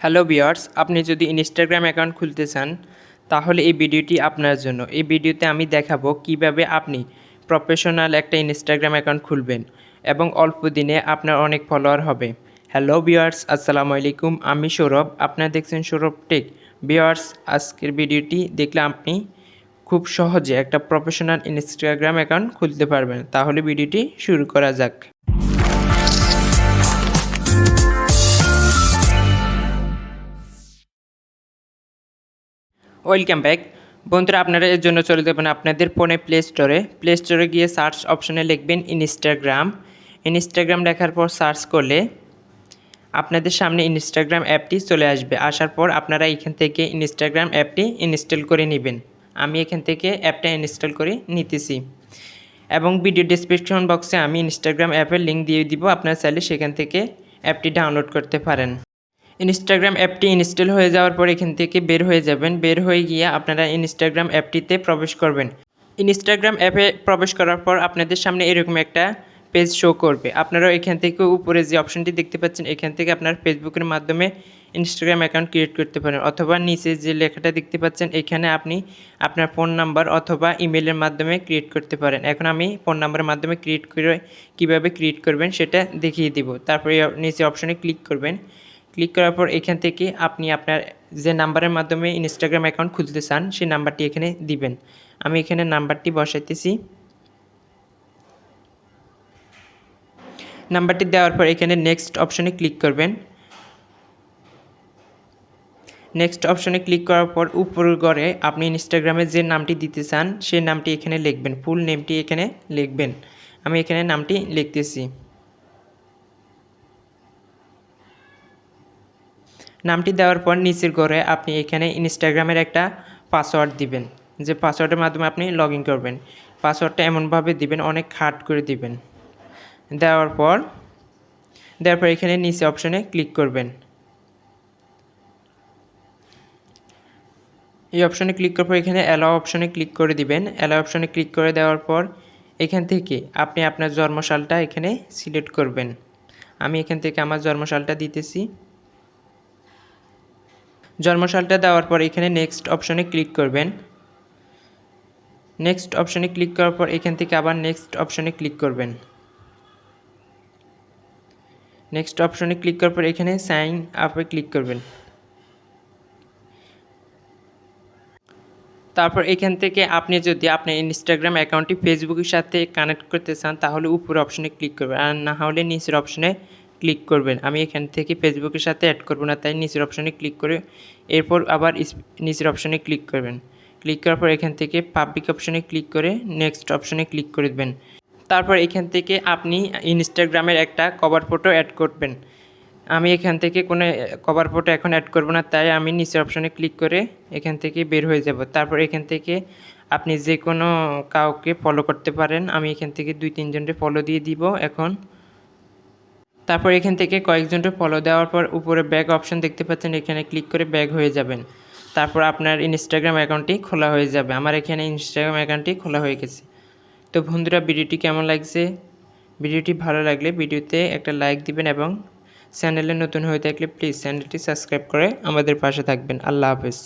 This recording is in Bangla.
হ্যালো ভিউয়ার্স, আপনি যদি ইনস্টাগ্রাম অ্যাকাউন্ট খুলতে চান তাহলে এই ভিডিওটি আপনার জন্য। এই ভিডিওতে আমি দেখাবো কিভাবে আপনি প্রফেশনাল একটা ইনস্টাগ্রাম অ্যাকাউন্ট খুলবেন এবং অল্প দিনে আপনার অনেক ফলোয়ার হবে। হ্যালো ভিউয়ার্স, আসসালামু আলাইকুম। আমি সৌরভ, আপনারা দেখছেন সৌরভ টেক। ভিউয়ার্স, আজকের ভিডিওটি দেখলে আপনি খুব সহজে একটা প্রফেশনাল ইনস্টাগ্রাম অ্যাকাউন্ট খুলতে পারবেন। তাহলে ভিডিওটি শুরু করা যাক। ওয়েলকাম ব্যাক বন্ধুরা, আপনারা এর জন্য চলে যাবেন আপনাদের ফোনে প্লে স্টোরে গিয়ে সার্চ অপশনে লিখবেন ইনস্টাগ্রাম লেখার পর সার্চ করলে আপনাদের সামনে ইনস্টাগ্রাম অ্যাপটি চলে আসবে। আসার পর আপনারা এখান থেকে ইনস্টাগ্রাম অ্যাপটি ইনস্টল করে নেবেন। আমি এখান থেকে অ্যাপটা ইনস্টল করে নিতেছি এবং ভিডিও ডেসক্রিপশন বক্সে আমি ইনস্টাগ্রাম অ্যাপের লিঙ্ক দিয়ে দিব। আপনারা চাইলে সেখান থেকে অ্যাপটি ডাউনলোড করতে পারেন। ইনস্টাগ্রাম অ্যাপটি ইনস্টল হয়ে যাওয়ার পর এখান থেকে বের হয়ে যাবেন। বের হয়ে গিয়ে আপনারা ইনস্টাগ্রাম অ্যাপটিতে প্রবেশ করবেন। ইনস্টাগ্রাম অ্যাপে প্রবেশ করার পর আপনাদের সামনে এরকম একটা পেজ শো করবে। আপনারা এখান থেকে উপরে যে অপশনটি দেখতে পাচ্ছেন এখান থেকে আপনার ফেসবুকের মাধ্যমে ইনস্টাগ্রাম অ্যাকাউন্ট ক্রিয়েট করতে পারেন, অথবা নিচে যে লেখাটা দেখতে পাচ্ছেন এখানে আপনি আপনার ফোন নাম্বার অথবা ইমেলের মাধ্যমে ক্রিয়েট করতে পারেন। এখন আমি ফোন নাম্বারের মাধ্যমে কীভাবে ক্রিয়েট করবেন সেটা দেখিয়ে দিব। তারপরে নিচে অপশনে ক্লিক করবেন। ক্লিক করার পর এখান থেকে আপনি আপনার যে নাম্বারের মাধ্যমে ইনস্টাগ্রাম অ্যাকাউন্ট খুলতে চান সেই নাম্বারটি এখানে দিবেন। আমি এখানে নাম্বারটি বসাইতেছি। নাম্বারটি দেওয়ার পর এখানে নেক্সট অপশনে ক্লিক করবেন। নেক্সট অপশনে ক্লিক করার পর উপরের ঘরে আপনি ইনস্টাগ্রামে যে নামটি দিতে চান সেই নামটি এখানে লিখবেন। ফুল নেমটি এখানে লিখবেন। আমি এখানে নামটি লিখতেছি। নামটি দেওয়ার পর নিচের ঘরে আপনি এখানে ইনস্টাগ্রামের একটা পাসওয়ার্ড দিবেন, যে পাসওয়ার্ডের মাধ্যমে আপনি লগ ইন করবেন। পাসওয়ার্ডটা এমনভাবে দিবেন, অনেক হার্ড করে দিবেন। দেওয়ার পর এখানে নিচে অপশনে ক্লিক করবেন। এই অপশনে ক্লিক করার পর এখানে অ্যালাও অপশনে ক্লিক করে দিবেন। অ্যালাও অপশনে ক্লিক করে দেওয়ার পর এখান থেকে আপনি আপনার জন্মসালটা এখানে সিলেক্ট করবেন। আমি এখান থেকে আমার জন্মসালটা দিতেছি। জন্মসালটা দেওয়ার পর এখানে নেক্সট অপশনে ক্লিক করবেন। নেক্সট অপশনে ক্লিক করার পর এখান থেকে আবার নেক্সট অপশনে ক্লিক করবেন। নেক্সট অপশনে ক্লিক করার পর এখানে সাইন আপে ক্লিক করবেন। তারপর এখান থেকে আপনি যদি আপনার ইনস্টাগ্রাম অ্যাকাউন্টটি ফেসবুকের সাথে কানেক্ট করতে চান তাহলে উপরে অপশনে ক্লিক করবেন, আর না হলে নিচের অপশনে ক্লিক করবেন। আমি এখান থেকে ফেসবুকের সাথে অ্যাড করব না, তাই নিচের অপশনে ক্লিক করে এরপর আবার নিচের অপশনে ক্লিক করবেন। ক্লিক করার পর এখান থেকে পাবলিক অপশনে ক্লিক করে নেক্সট অপশনে ক্লিক করে দেবেন। তারপর এখান থেকে আপনি ইনস্টাগ্রামের একটা কভার ফটো অ্যাড করবেন। আমি এখান থেকে কোনো কভার ফটো এখন অ্যাড করব না, তাই আমি নিচের অপশনে ক্লিক করে এখান থেকে বের হয়ে যাব। তারপর এখান থেকে আপনি যে কোনো কাউকে ফলো করতে পারেন। আমি এখান থেকে 2-3 জনকে ফলো দিয়ে দিব এখন। তারপর এখান থেকে কয়েকজনকে ফলো দেওয়ার পর উপরে ব্যাক অপশন দেখতে পাচ্ছেন, এখানে ক্লিক করে ব্যাক হয়ে যাবেন। তারপর আপনার ইনস্টাগ্রাম অ্যাকাউন্টটি খোলা হয়ে যাবে। আমার এখানে ইনস্টাগ্রাম অ্যাকাউন্টটি খোলা হয়ে গেছে। তো বন্ধুরা, ভিডিওটি কেমন লাগছে? ভিডিওটি ভালো লাগলে ভিডিওতে একটা লাইক দিবেন এবং চ্যানেলে নতুন হয়ে থাকলে প্লিজ চ্যানেলটি সাবস্ক্রাইব করে আমাদের পাশে থাকবেন। আল্লাহ হাফেজ।